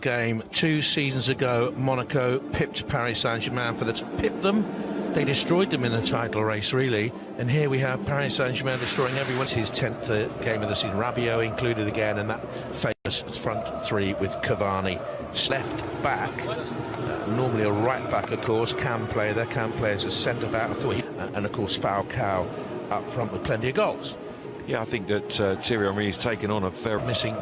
game. 2 seasons ago, Monaco pipped Paris Saint-Germain for pipped them. They destroyed them in the title race, really. And here we have Paris Saint-Germain destroying everyone. It's his 10th game of the season. Rabiot included again, and that famous front three with Cavani. Left back, normally a right back, of course, can play. Their can play as a centre back, and of course Falcao up front with plenty of goals. Yeah, I think that Thierry Henry is taking on a fair... Missing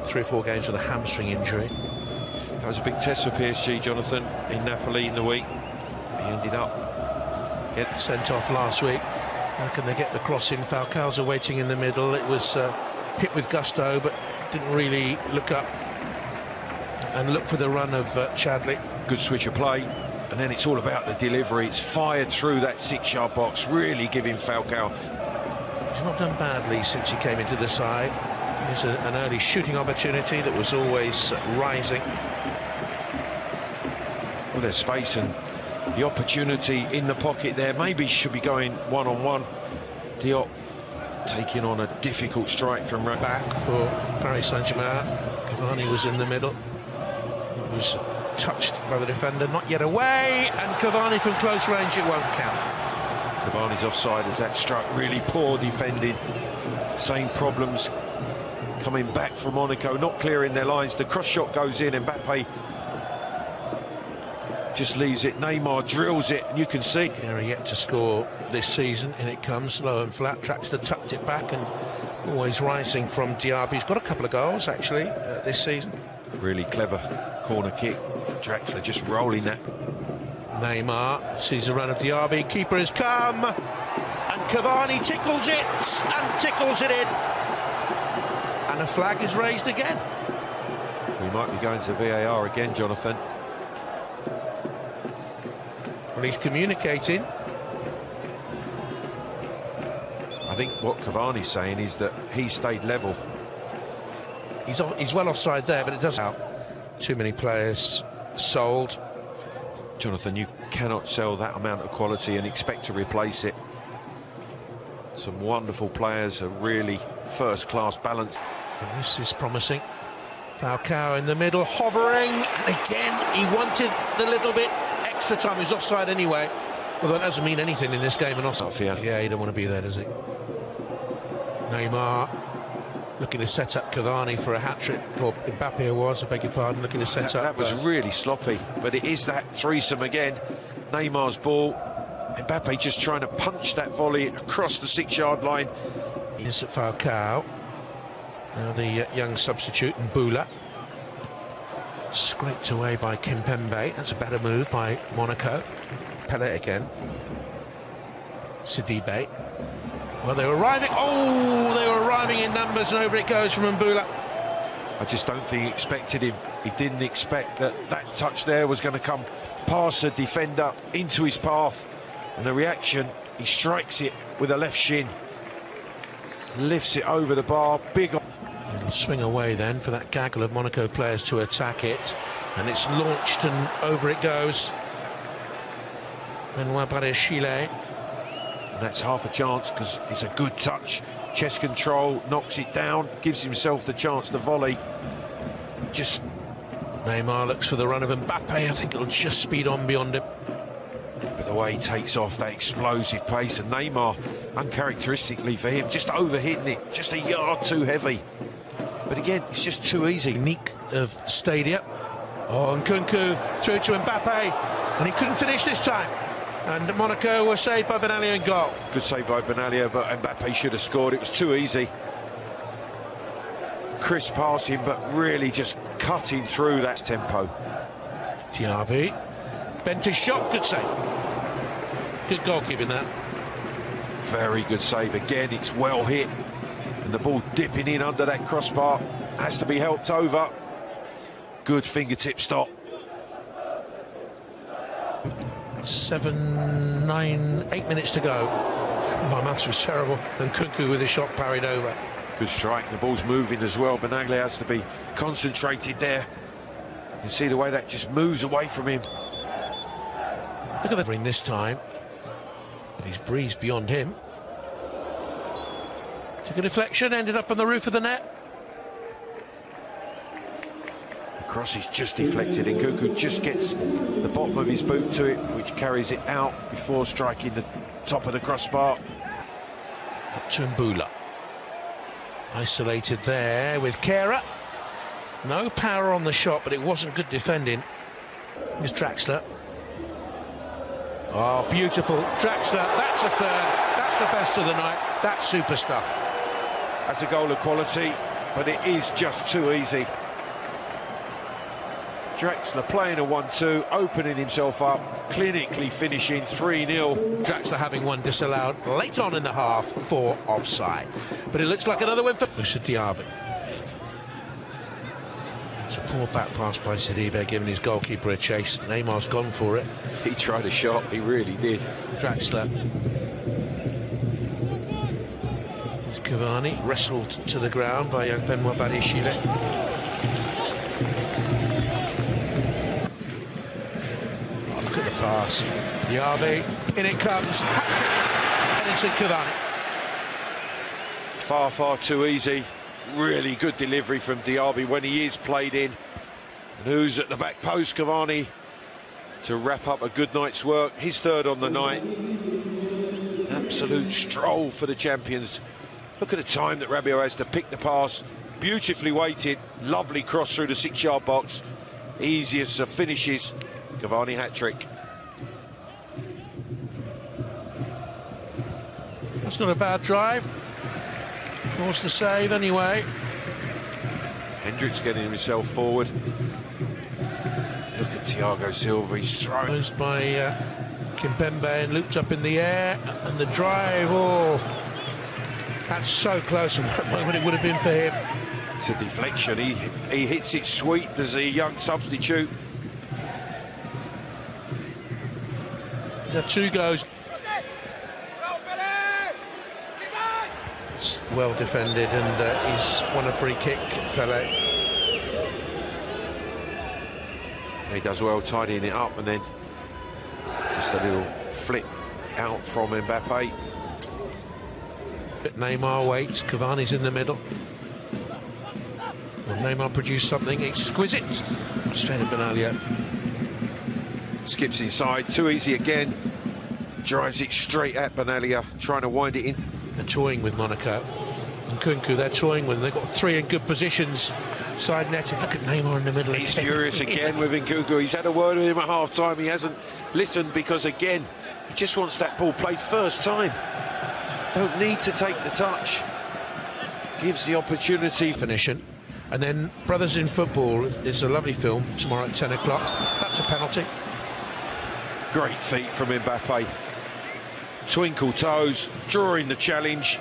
3 or 4 games with a hamstring injury. That was a big test for PSG, Jonathan, in Napoli in the week. He ended up getting sent off last week. How can they get the cross in? Falcao's waiting in the middle. It was hit with gusto, but didn't really look up and look for the run of Chadley. Good switch of play, and then it's all about the delivery. It's fired through that 6-yard box, really giving Falcao. He's not done badly since he came into the side. It's an early shooting opportunity that was always rising. Well, there's space and the opportunity in the pocket there. Maybe should be going one-on-one. Diop taking on a difficult strike from back for Paris Saint-Germain. Cavani was in the middle. It was touched by the defender, not yet away, and Cavani from close range, it won't count. Cavani's offside as that struck. Really poor defending. Same problems coming back from Monaco, not clearing their lines. The cross shot goes in, and Mbappe just leaves it. Neymar drills it, and you can see. They're yet to score this season, and it comes low and flat. Draxler tucked it back, and always rising from Diaby. He's got a couple of goals, actually, this season. Really clever corner kick. Draxler just rolling that. Neymar sees the run of Diaby. Keeper has come, and Cavani tickles it, and tickles it in. And a flag is raised again. We might be going to VAR again, Jonathan. Well, he's communicating. I think what Cavani's saying is that he stayed level. He's well offside there, but it does out. Too many players sold. Jonathan, you cannot sell that amount of quality and expect to replace it. Some wonderful players, a really first-class balance. And this is promising. Falcao in the middle, hovering, and again he wanted the little bit extra time. He was offside anyway. Well, that doesn't mean anything in this game. And offside. Yeah, he don't want to be there, does he? Neymar looking to set up Cavani for a hat-trick, or Mbappe was, I beg your pardon, looking to set up. That was really sloppy, but it is that threesome again. Neymar's ball, Mbappe just trying to punch that volley across the 6-yard line. Is at Falcao. Now the young substitute, Mbula. Scraped away by Kimpembe. That's a better move by Monaco. Pelé again. Sidibe. Well, they were arriving. Oh, they were arriving in numbers, and over it goes from Mbula. I just don't think he expected him. He didn't expect that touch there was going to come past the defender into his path. And the reaction, he strikes it with a left shin. Lifts it over the bar. Big. It'll swing away then for that gaggle of Monaco players to attack it. And it's launched, and over it goes. Benoit Barré-Chile. And that's half a chance because it's a good touch. Chest control, knocks it down, gives himself the chance to volley. Just. Neymar looks for the run of Mbappe. I think it'll just speed on beyond him. But the way he takes off, that explosive pace, and Neymar, uncharacteristically for him, just overhitting it, just a yard too heavy. But again, it's just too easy. Unique of Stadia. Oh, and Nkunku through to Mbappe, and he couldn't finish this time. And Monaco were saved by Benalia in goal. Good save by Benalia, but Mbappe should have scored. It was too easy. Crisp passing, but really just cutting through that tempo. Diaby bent his shot, good save. Good goalkeeping that. Very good save again. It's well hit, and the ball dipping in under that crossbar has to be helped over. Good fingertip stop. 7, 9, 8 minutes to go. My maths was terrible. And Nkunku with a shot parried over. Good strike. The ball's moving as well. Benalia has to be concentrated there. You can see the way that just moves away from him. Look at the ring this time. He's breezed beyond him. Took a deflection, ended up on the roof of the net. Cross is just deflected, and Nkunku just gets the bottom of his boot to it, which carries it out before striking the top of the crossbar. Up to Mbula. Isolated there with Kera. No power on the shot, but it wasn't good defending. Here's Draxler. Oh, beautiful. Draxler, that's a third. That's the best of the night. That's super stuff. That's a goal of quality, but it is just too easy. Draxler playing a 1-2, opening himself up, clinically finishing 3-0. Draxler having one disallowed late on in the half for offside. But it looks like another win for Moussa Diaby. It's a poor back pass by Sidibe, giving his goalkeeper a chase. Neymar's gone for it. He tried a shot, he really did. Draxler. It's Cavani, wrestled to the ground by young Benoit Badiashile. Oh, look at the pass. Diaby, in it comes. And it's in Cavani. Far, far too easy. Really good delivery from Diaby when he is played in. And who's at the back post? Cavani to wrap up a good night's work. His third on the night. Absolute stroll for the champions. Look at the time that Rabiot has to pick the pass. Beautifully weighted. Lovely cross through the 6-yard box. Easiest of finishes. Cavani hat-trick. That's not a bad drive. Wants to save anyway. Hendricks getting himself forward. Look at Thiago Silva, he's thrown. Goes by Kimpembe and looped up in the air, and the drive, oh, that's so close at that moment it would have been for him. It's a deflection, he hits it sweet as a young substitute. The two goes. Well defended, and he's won a free kick, Pele. He does well tidying it up, and then just a little flick out from Mbappe. Neymar waits, Cavani's in the middle. Will Neymar produce something exquisite? Straight at Benaglio. Skips inside, too easy again. Drives it straight at Benaglio, trying to wind it in. They're toying with Monaco. And Nkunku, they're toying with them. They've got three in good positions. Side netted. Look at Neymar in the middle. He's furious again with Nkunku. He's had a word with him at half-time. He hasn't listened because, again, he just wants that ball played first time. Don't need to take the touch. Gives the opportunity. Finishing. And then Brothers in Football is a lovely film tomorrow at 10 o'clock. That's a penalty. Great feat from Mbappe. Twinkle toes, drawing the challenge.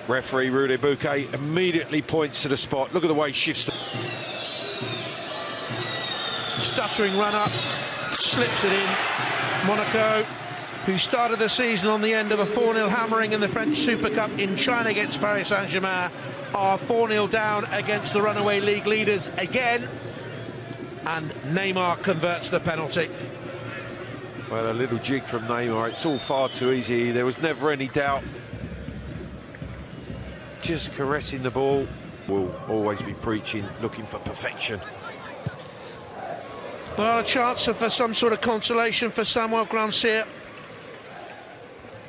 Referee Rudy Bouquet immediately points to the spot. Look at the way he shifts. Stuttering run up, slips it in. Monaco, who started the season on the end of a 4-0 hammering in the French Super Cup in China against Paris Saint-Germain, are 4-0 down against the runaway league leaders again. And Neymar converts the penalty. Well, a little jig from Neymar. It's all far too easy. There was never any doubt. Just caressing the ball. Will always be preaching, looking for perfection. Well, a chance for some sort of consolation for Samuel Grandsir.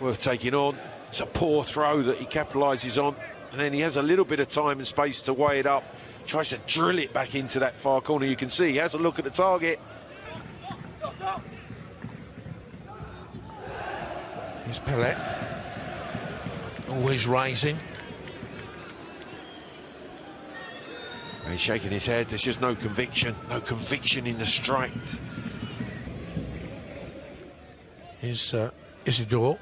Worth taking on. It's a poor throw that he capitalises on. And then he has a little bit of time and space to weigh it up. Tries to drill it back into that far corner. You can see he has a look at the target. Here's Pelé, always rising. And he's shaking his head. There's just no conviction in the strike. Here's Isidore.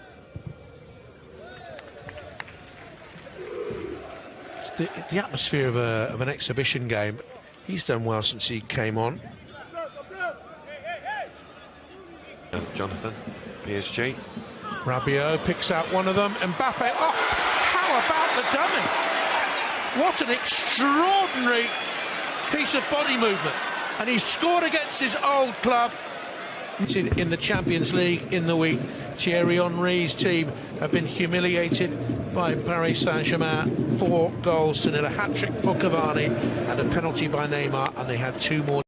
It's the atmosphere of an exhibition game. He's done well since he came on. Jonathan, PSG. Rabiot picks out one of them. Mbappe, oh, how about the dummy? What an extraordinary piece of body movement. And he's scored against his old club. In the Champions League in the week, Thierry Henry's team have been humiliated by Paris Saint-Germain, 4 goals to nil, a hat-trick for Cavani and a penalty by Neymar, and they had 2 more.